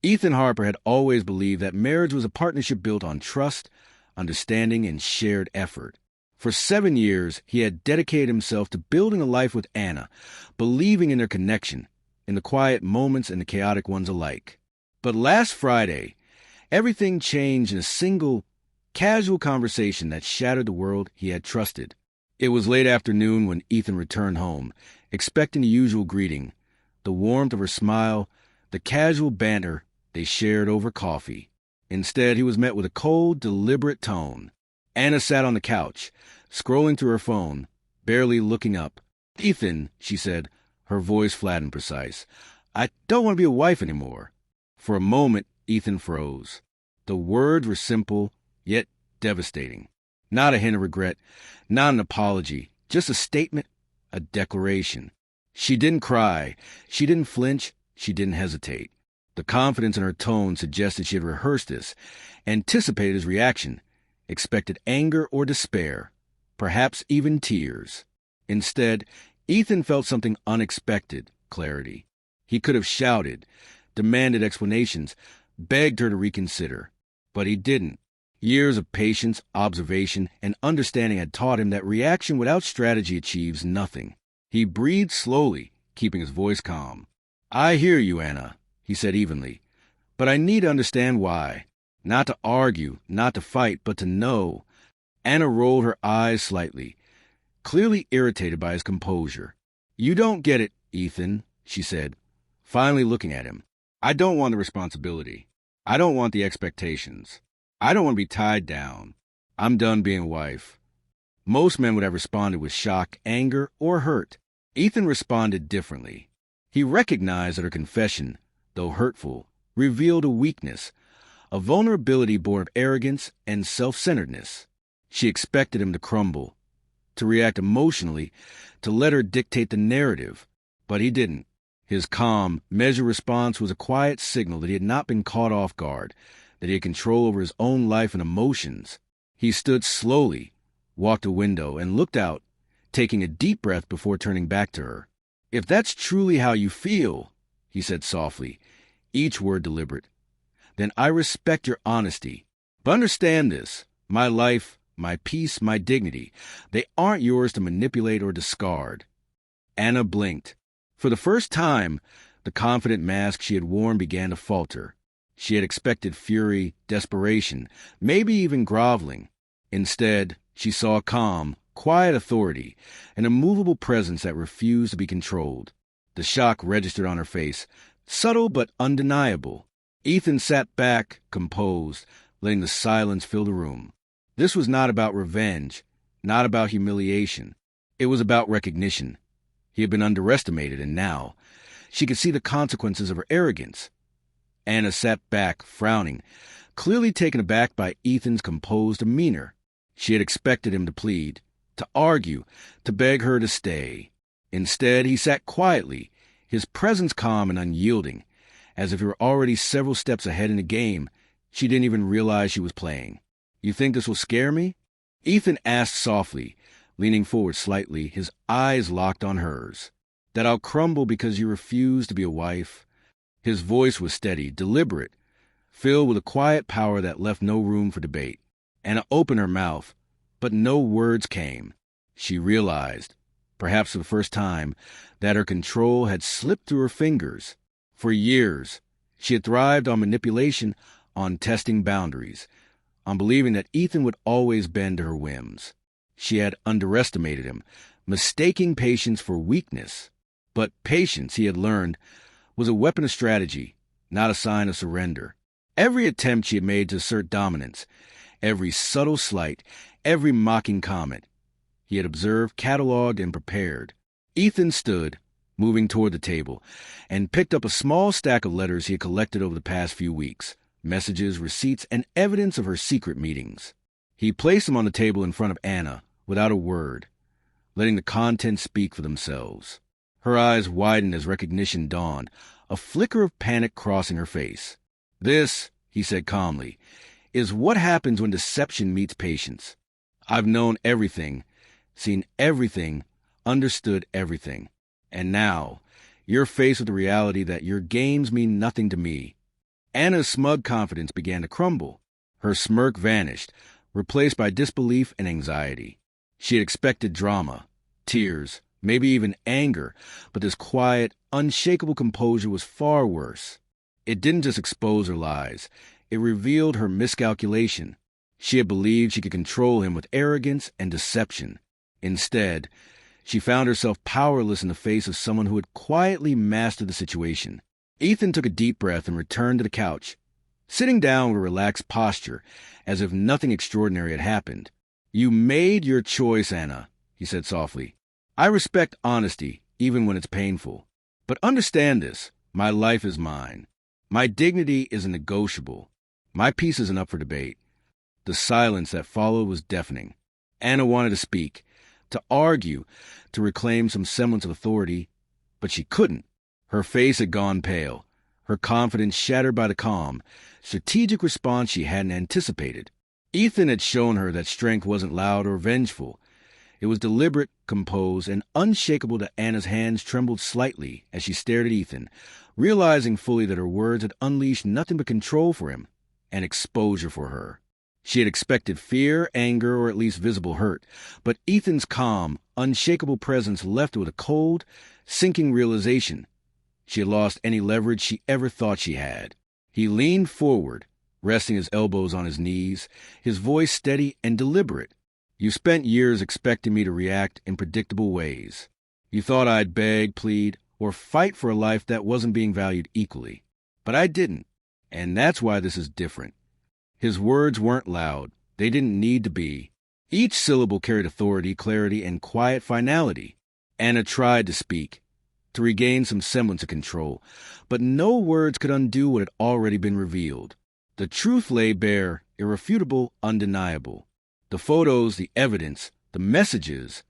Ethan Harper had always believed that marriage was a partnership built on trust, understanding, and shared effort. For 7 years, he had dedicated himself to building a life with Anna, believing in their connection, in the quiet moments and the chaotic ones alike. But last Friday, everything changed in a single, casual conversation that shattered the world he had trusted. It was late afternoon when Ethan returned home, expecting the usual greeting, the warmth of her smile, the casual banter they shared over coffee. Instead, he was met with a cold, deliberate tone. Anna sat on the couch, scrolling through her phone, barely looking up. "Ethan," she said, her voice flat and precise, "I don't want to be a wife anymore." For a moment, Ethan froze. The words were simple, yet devastating. Not a hint of regret, not an apology, just a statement, a declaration. She didn't cry, she didn't flinch, she didn't hesitate. The confidence in her tone suggested she had rehearsed this, anticipated his reaction, expected anger or despair, perhaps even tears. Instead, Ethan felt something unexpected, clarity. He could have shouted, demanded explanations, begged her to reconsider. But he didn't. Years of patience, observation, and understanding had taught him that reaction without strategy achieves nothing. He breathed slowly, keeping his voice calm. "I hear you, Anna," he said evenly, "but I need to understand why. Not to argue, not to fight, but to know." Anna rolled her eyes slightly, clearly irritated by his composure. "You don't get it, Ethan," she said, finally looking at him. "I don't want the responsibility. I don't want the expectations. I don't want to be tied down. I'm done being a wife." Most men would have responded with shock, anger, or hurt. Ethan responded differently. He recognized that her confession, though hurtful, revealed a weakness, a vulnerability born of arrogance and self-centeredness. She expected him to crumble, to react emotionally, to let her dictate the narrative. But he didn't. His calm, measured response was a quiet signal that he had not been caught off guard, that he had control over his own life and emotions. He stood slowly, walked to a window, and looked out, taking a deep breath before turning back to her. "If that's truly how you feel," he said softly, each word deliberate, "then I respect your honesty. But understand this, my life, my peace, my dignity, they aren't yours to manipulate or discard." Anna blinked. For the first time, the confident mask she had worn began to falter. She had expected fury, desperation, maybe even groveling. Instead, she saw calm, quiet authority, an immovable presence that refused to be controlled. The shock registered on her face, subtle but undeniable. Ethan sat back, composed, letting the silence fill the room. This was not about revenge, not about humiliation. It was about recognition. He had been underestimated, and now she could see the consequences of her arrogance. Anna sat back, frowning, clearly taken aback by Ethan's composed demeanor. She had expected him to plead, to argue, to beg her to stay. Instead, he sat quietly, his presence calm and unyielding, as if he were already several steps ahead in the game she didn't even realize she was playing. "You think this will scare me?" Ethan asked softly, leaning forward slightly, his eyes locked on hers. "That I'll crumble because you refuse to be a wife?" His voice was steady, deliberate, filled with a quiet power that left no room for debate. Anna opened her mouth, but no words came. She realized, perhaps for the first time, that her control had slipped through her fingers. For years, she had thrived on manipulation, on testing boundaries, on believing that Ethan would always bend to her whims. She had underestimated him, mistaking patience for weakness. But patience, he had learned, was a weapon of strategy, not a sign of surrender. Every attempt she had made to assert dominance, every subtle slight, every mocking comment, he had observed, cataloged, and prepared. Ethan stood, moving toward the table, and picked up a small stack of letters he had collected over the past few weeks, messages, receipts, and evidence of her secret meetings. He placed them on the table in front of Anna, without a word, letting the contents speak for themselves. Her eyes widened as recognition dawned, a flicker of panic crossing her face. "This," he said calmly, "is what happens when deception meets patience. I've known everything, seen everything, understood everything. And now, you're faced with the reality that your games mean nothing to me." Anna's smug confidence began to crumble. Her smirk vanished, replaced by disbelief and anxiety. She had expected drama, tears, maybe even anger, but this quiet, unshakable composure was far worse. It didn't just expose her lies, it revealed her miscalculation. She had believed she could control him with arrogance and deception. Instead, she found herself powerless in the face of someone who had quietly mastered the situation. Ethan took a deep breath and returned to the couch, sitting down with a relaxed posture, as if nothing extraordinary had happened. "You made your choice, Anna," he said softly. "I respect honesty, even when it's painful. But understand this, my life is mine. My dignity isn't negotiable. My peace isn't up for debate." The silence that followed was deafening. Anna wanted to speak, to argue, to reclaim some semblance of authority, but she couldn't. Her face had gone pale, her confidence shattered by the calm, strategic response she hadn't anticipated. Ethan had shown her that strength wasn't loud or vengeful. It was deliberate, composed, and unshakable that Anna's hands trembled slightly as she stared at Ethan, realizing fully that her words had unleashed nothing but control for him and exposure for her. She had expected fear, anger, or at least visible hurt, but Ethan's calm, unshakable presence left her with a cold, sinking realization. She had lost any leverage she ever thought she had. He leaned forward, resting his elbows on his knees, his voice steady and deliberate. "You spent years expecting me to react in predictable ways. You thought I'd beg, plead, or fight for a life that wasn't being valued equally. But I didn't, and that's why this is different." His words weren't loud. They didn't need to be. Each syllable carried authority, clarity, and quiet finality. Anna tried to speak, to regain some semblance of control, but no words could undo what had already been revealed. The truth lay bare, irrefutable, undeniable. The photos, the evidence, the messages,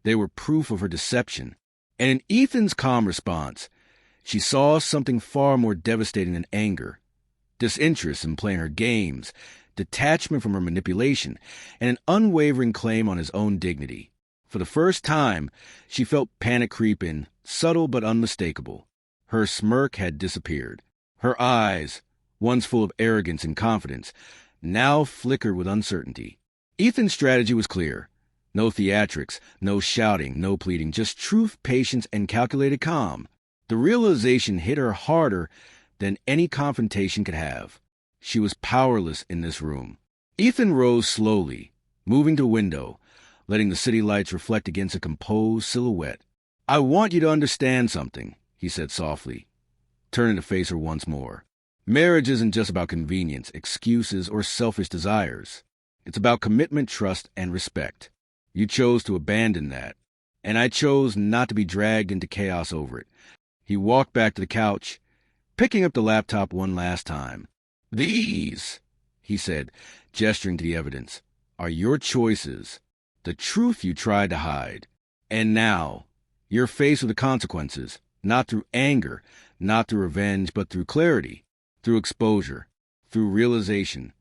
they were proof of her deception. And in Ethan's calm response, she saw something far more devastating than anger. Disinterest in playing her games, detachment from her manipulation, and an unwavering claim on his own dignity. For the first time, she felt panic creep in, subtle but unmistakable. Her smirk had disappeared. Her eyes, once full of arrogance and confidence, now flickered with uncertainty. Ethan's strategy was clear. No theatrics, no shouting, no pleading, just truth, patience, and calculated calm. The realization hit her harder than any confrontation could have. She was powerless in this room. Ethan rose slowly, moving to a window, letting the city lights reflect against a composed silhouette. "I want you to understand something," he said softly, turning to face her once more. "Marriage isn't just about convenience, excuses, or selfish desires. It's about commitment, trust, and respect. You chose to abandon that, and I chose not to be dragged into chaos over it." He walked back to the couch, picking up the laptop one last time. "These," he said, gesturing to the evidence, "are your choices, the truth you tried to hide. And now, you're faced with the consequences, not through anger, not through revenge, but through clarity, through exposure, through realization."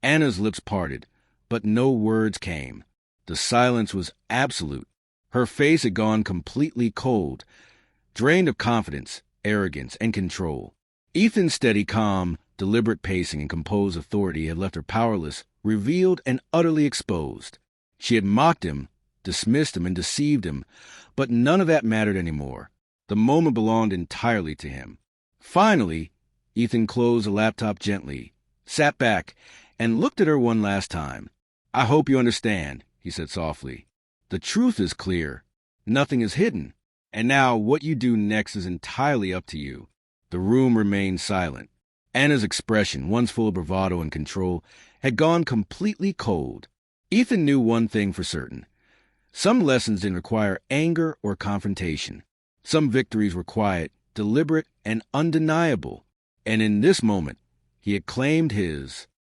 Anna's lips parted, but no words came. The silence was absolute. Her face had gone completely cold, drained of confidence, arrogance, and control. Ethan's steady, calm, deliberate pacing and composed authority had left her powerless, revealed, and utterly exposed. She had mocked him, dismissed him, and deceived him, but none of that mattered anymore. The moment belonged entirely to him. Finally, Ethan closed the laptop gently, sat back, and looked at her one last time. "I hope you understand," he said softly. "The truth is clear. Nothing is hidden. And now what you do next is entirely up to you." The room remained silent. Anna's expression, once full of bravado and control, had gone completely cold. Ethan knew one thing for certain. Some lessons didn't require anger or confrontation. Some victories were quiet, deliberate, and undeniable. And in this moment, he had claimed his.